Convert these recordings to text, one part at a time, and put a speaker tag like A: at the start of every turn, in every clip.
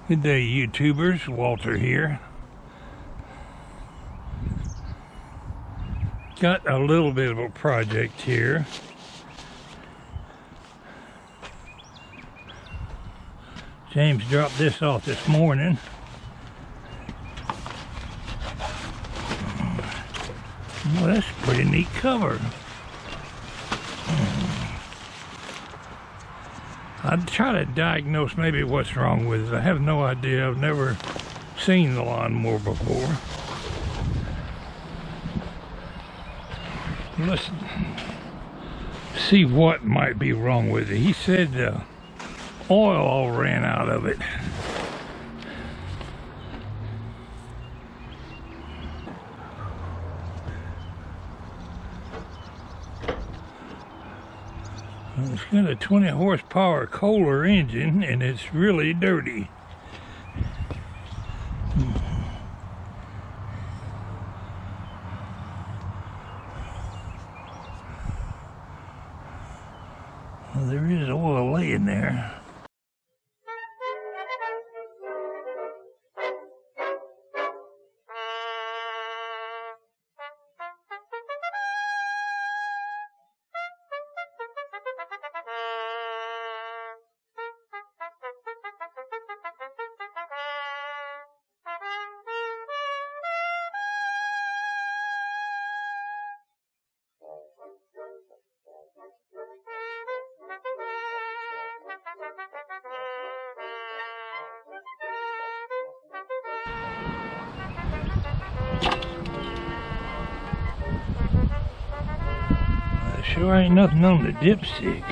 A: Good day, YouTubers. Walter here. Got a little bit of a project here. James dropped this off this morning. Well, that's a pretty neat cover. I'd try to diagnose maybe what's wrong with it. I have no idea. I've never seen the lawnmower before. Let's see what might be wrong with it. He said oil all ran out of it. It's got a 20 horsepower Kohler engine and it's really dirty. Well, there is oil laying there. Sure ain't nothing on the dipstick.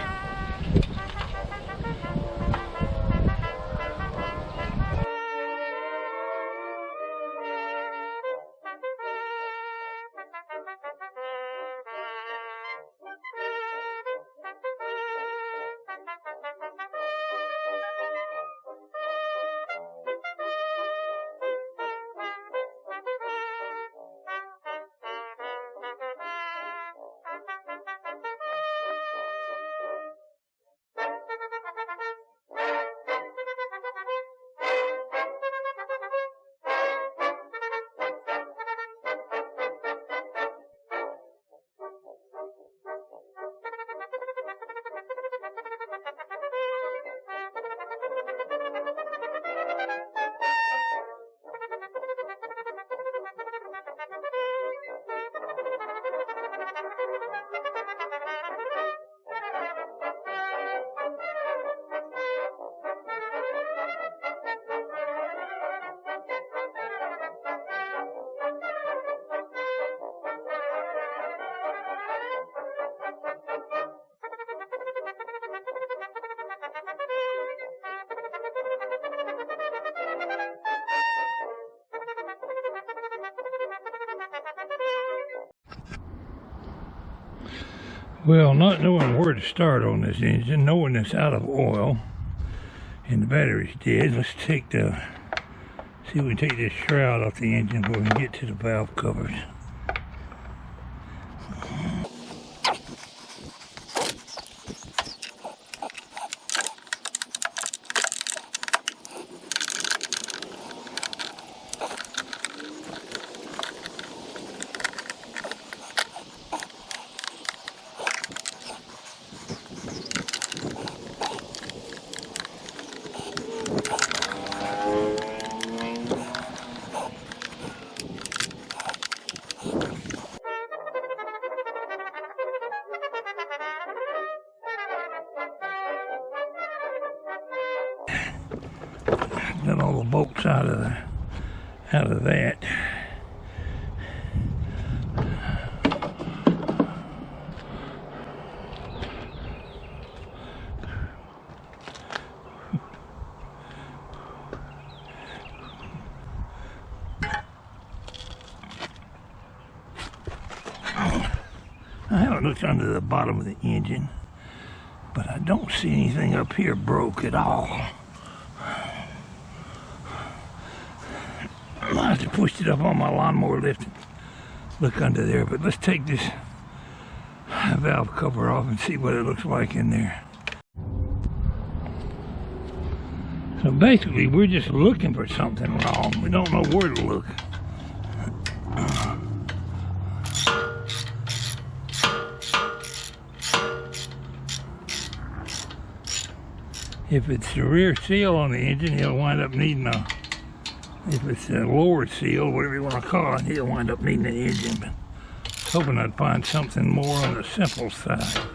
A: Well, not knowing where to start on this engine, knowing it's out of oil and the battery's dead, let's take the, see if we can take this shroud off the engine before we can get to the valve covers. Got all the bolts out of that. I haven't looked under the bottom of the engine, but I don't see anything up here broke at all. I have to push it up on my lawnmower lift and look under there, but let's take this valve cover off and see what it looks like in there. So basically, we're just looking for something wrong. We don't know where to look. If it's the rear seal on the engine, he'll wind up needing a, if it's the lower seal, whatever you want to call it, he'll wind up needing an engine. But I was hoping I'd find something more on the simple side.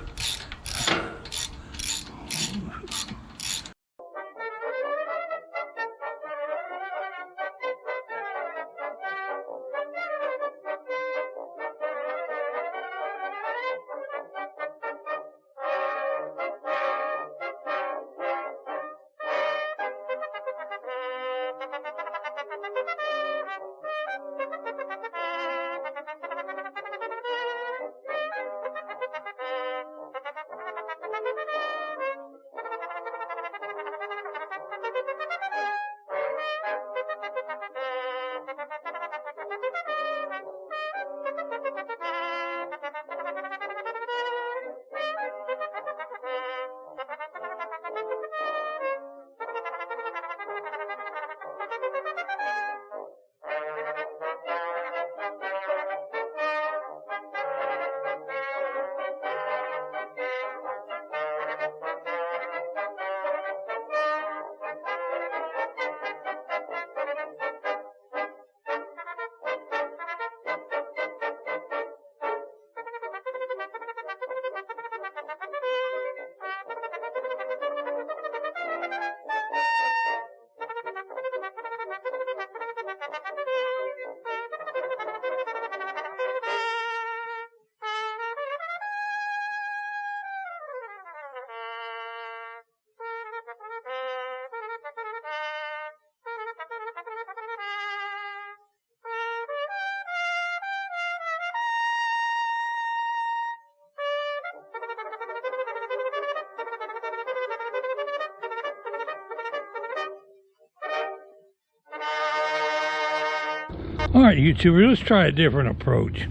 A: Alright YouTuber, let's try a different approach.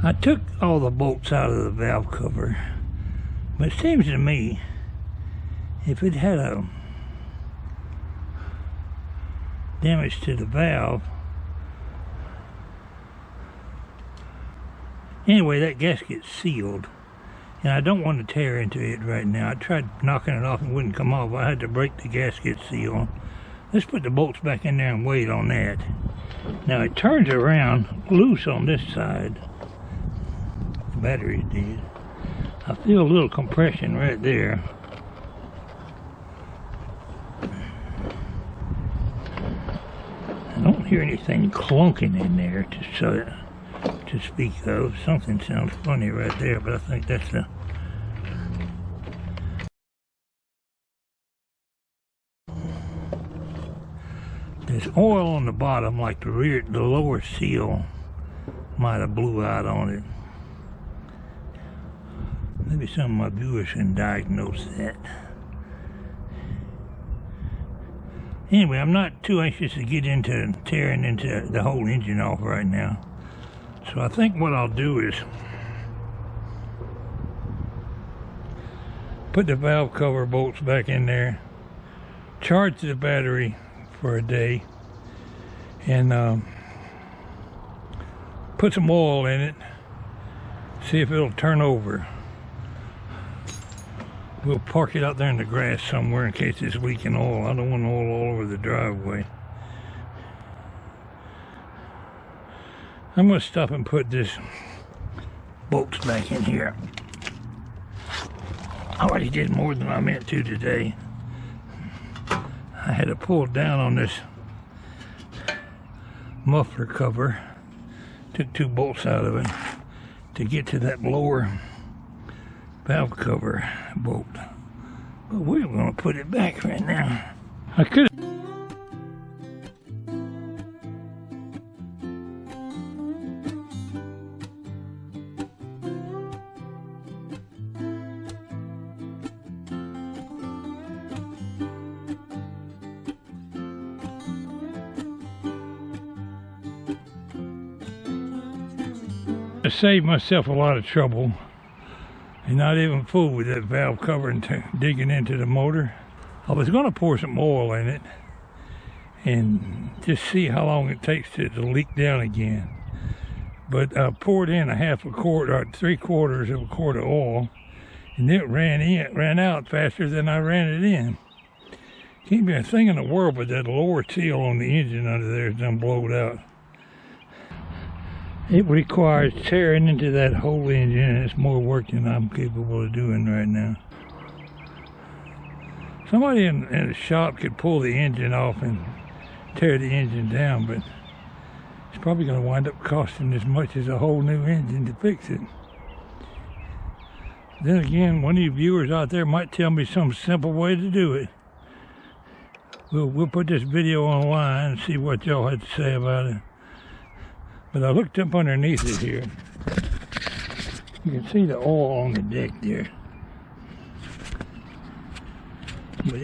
A: I took all the bolts out of the valve cover, but it seems to me if it had a damage to the valve, anyway, that gasket's sealed and I don't want to tear into it right now. I tried knocking it off and it wouldn't come off. I had to break the gasket seal. Let's put the bolts back in there and wait on that. Now it turns around loose on this side. The battery did. I feel a little compression right there. I don't hear anything clunking in there to speak of. Something sounds funny right there, but I think that's the there's oil on the bottom, like the lower seal might have blew out on it. Maybe some of my viewers can diagnose that. Anyway, I'm not too anxious to get into tearing into the whole engine off right now. So I think what I'll do is put the valve cover bolts back in there, charge the battery for a day, and put some oil in it, see if it'll turn over. We'll park it out there in the grass somewhere in case it's leaking oil. I don't want oil all over the driveway. I'm going to stop and put this bolts back in here. I already did more than I meant to today. I had to pull down on this muffler cover. Took 2 bolts out of it to get to that lower valve cover bolt. But we're going to put it back right now. I could save myself a lot of trouble and not even fool with that valve cover and digging into the motor. I was going to pour some oil in it and just see how long it takes to leak down again. But I poured in a half a quart or 3/4 of a quart of oil, and it ran out faster than I ran it in. Can't be a thing in the world, but that lower seal on the engine under there is done blowed out. It requires tearing into that whole engine, and it's more work than I'm capable of doing right now. Somebody in the shop could pull the engine off and tear the engine down, but it's probably going to wind up costing as much as a whole new engine to fix it. Then again, one of you viewers out there might tell me some simple way to do it. We'll put this video online and see what y'all had to say about it. But I looked up underneath it here. You can see the oil on the deck there. But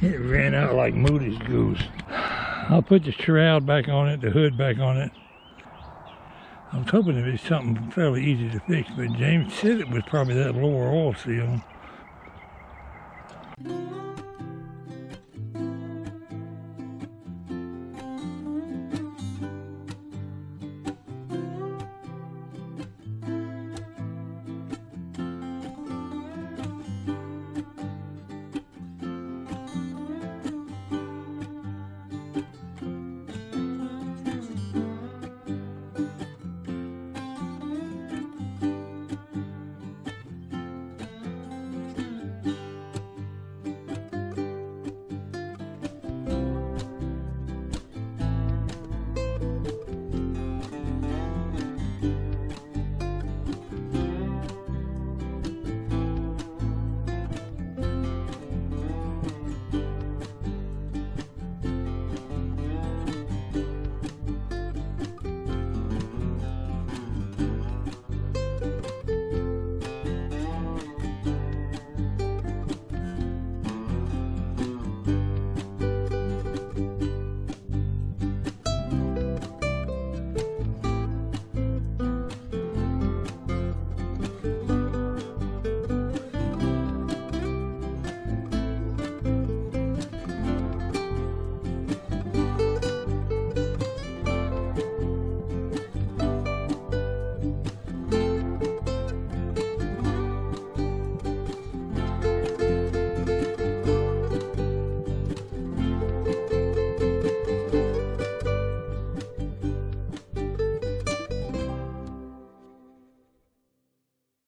A: it ran out like Moody's goose. I'll put the shroud back on it, the hood back on it. I was hoping it'd be something fairly easy to fix, but James said it was probably that lower oil seal.